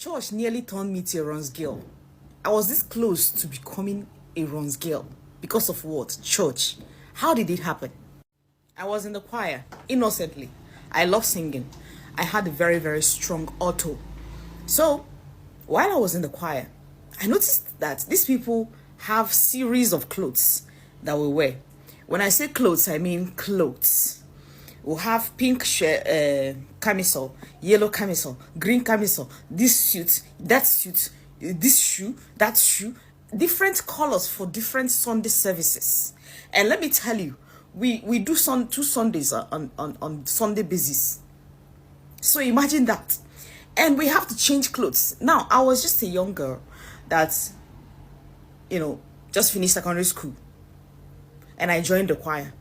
Church nearly turned me to a runs girl. I was this close to becoming a runs girl because of what? Church. How did it happen? I was in the choir innocently. I love singing. I had a very, very strong alto. So, while I was in the choir, I noticed that these people have series of clothes that we wear. When I say clothes, I mean clothes. We'll have pink camisole, yellow camisole, green camisole, this suit, that suit, this shoe, that shoe, different colors for different Sunday services. And let me tell you, we do two Sundays on Sunday basis. So imagine that. And we have to change clothes. Now, I was just a young girl that, just finished secondary school. And I joined the choir.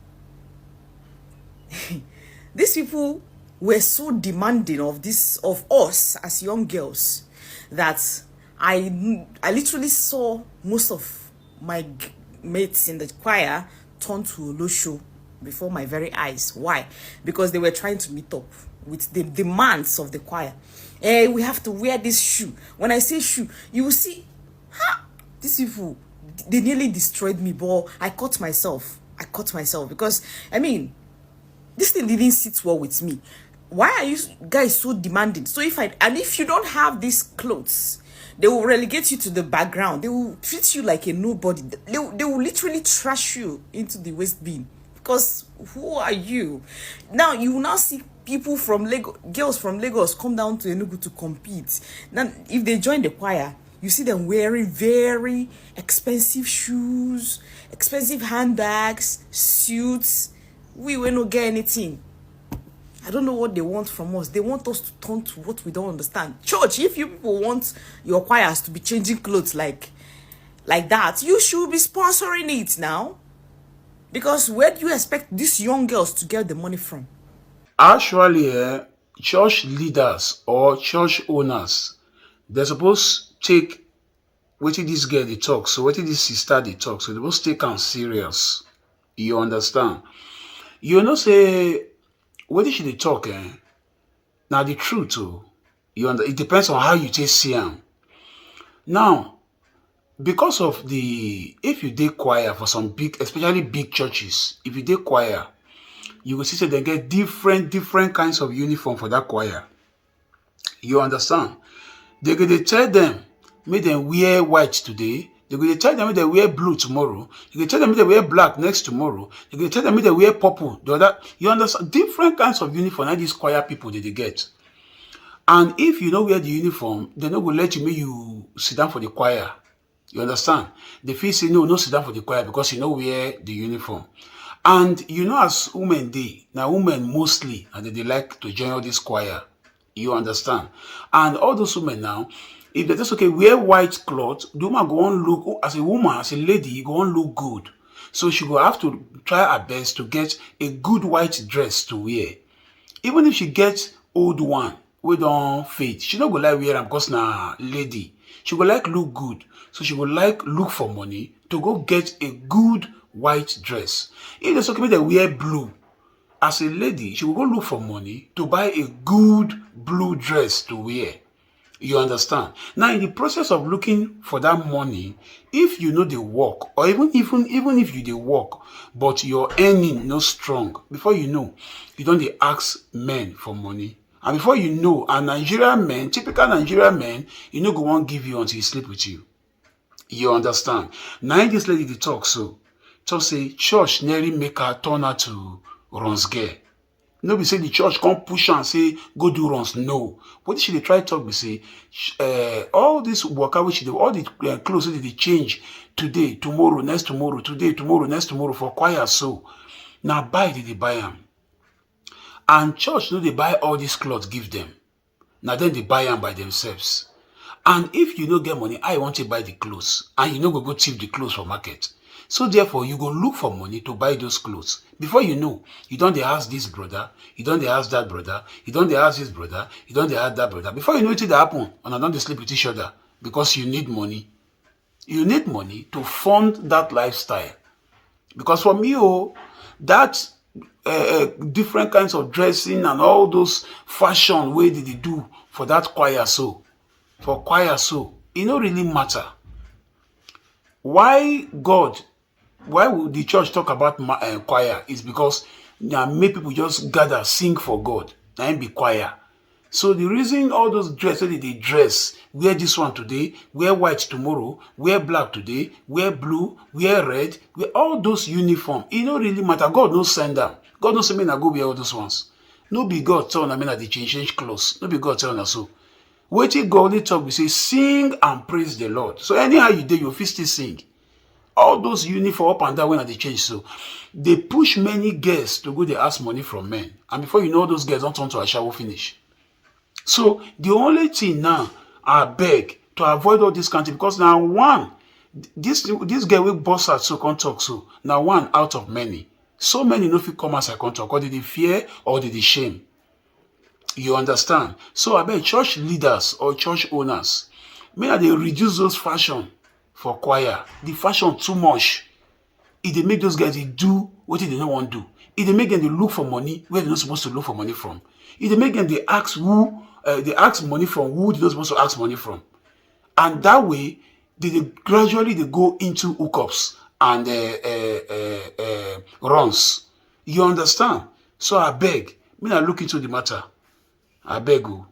These people were so demanding of us as young girls that I literally saw most of my mates in the choir turn to Olosho before my very eyes. Why? Because they were trying to meet up with the demands of the choir. Hey, we have to wear this shoe. When I say shoe, you will see, these people, they nearly destroyed me, but I caught myself because, this thing didn't sit well with me. Why are you guys so demanding? So if you don't have these clothes, they will relegate you to the background. They will treat you like a nobody. They will literally trash you into the waste bin. Because who are you? Now you will now see people from Lagos, girls from Lagos come down to Enugu to compete. Now, if they join the choir, you see them wearing very expensive shoes, expensive handbags, suits. We will not get anything. I don't know what they want from us. They want us to turn to what we don't understand. Church, if you people want your choirs to be changing clothes like that, you should be sponsoring it now. Because where do you expect these young girls to get the money from? Actually, church leaders or church owners, they're supposed to take wetin this girl dey talk, so wetin this sister dey talk, so they supposed take am serious. You understand? You know say wetin she dey talk, na the truth o. It depends on how you take see am. Now, because of if you dey choir for some big, especially big churches, if you dey choir, you will see say they get different kinds of uniform for that choir. You understand? They go dey tell them make them wear white today. They go dey tell them make they wear blue tomorrow. They go tell them make they wear black next tomorrow. They go tell them make they wear purple the other. You understand? Different kinds of uniform that these choir people they get. And if you no wear the uniform, they no go let you make you sit down for the choir. You understand? They feel say no sit down for the choir because you no wear the uniform. And as women now women mostly, and they like to join all this choir. You understand? And all those women now, if they just wear white cloth, the woman go on look, as a woman, as a lady, go on look good. So she go have to try her best to get a good white dress to wear. Even if she gets old one, we don't fade, she don't go like wear am because na lady. She go like look good. So she go like look for money to go get a good white dress. If there's okay, they wear blue. As a lady, she will go look for money to buy a good blue dress to wear. You understand? Now, in the process of looking for that money, if you know the work, or even if you dey work, but your earning no strong, before you know, you don't dey ask men for money. And before you know, a Nigerian man, typical Nigerian man, go wan give you until he sleep with you. You understand? Now, this lady dey talk say church nearly make her turn her to runs girl. No be say the church come push and say go do runs. No. What she dey try talk be say all this waka wey she dey, all the clothes wey they change today, tomorrow, next tomorrow, today, tomorrow, next tomorrow for choir so. Now buy they buy them. And church no dey buy all these clothes give them. Now then they buy them by themselves. And if you no get money, I want to buy the clothes. And you no go thief the clothes for market. So therefore, you go look for money to buy those clothes. Before you know, you don't dey ask this brother, you don't dey ask that brother, you don't dey ask this brother, you don't dey ask that brother. Before you know it happen, and I don't sleep with each other because you need money. You need money to fund that lifestyle. Because for me, that different kinds of dressing and all those fashion way they do for that choir so. for choir so, it no really matter. Why would the church talk about choir? Is because now make people just gather sing for God and be choir. So the reason all those dress they dress, wear this one today, wear white tomorrow, wear black today, wear blue, wear red, wear all those uniform, it don't really matter. God no send them. God no say me na go wear all those ones. No be God tell na me na they change clothes. No be God tell na so. Wetin God only talk, we say sing and praise the Lord. So anyhow you do, you fit still sing. All those uniform up and down when they change, so they push many girls to go they ask money from men, and before you know, those girls don't turn to a shower finish. So the only thing now, I beg to avoid all this country, because now one, this girl will boss out so can't talk, so now one out of many. So many no fit come as I can't talk, or did they fear or did they shame? You understand? So I beg church leaders or church owners, may they reduce those fashion for choir. The fashion too much. If they make those guys they do what they don't want to do. If they make them they look for money where they're not supposed to look for money from. If they make them they ask they ask money from who they're not supposed to ask money from. And that way, they gradually they go into hookups and runs. You understand? So I beg, me I look into the matter. I beg you.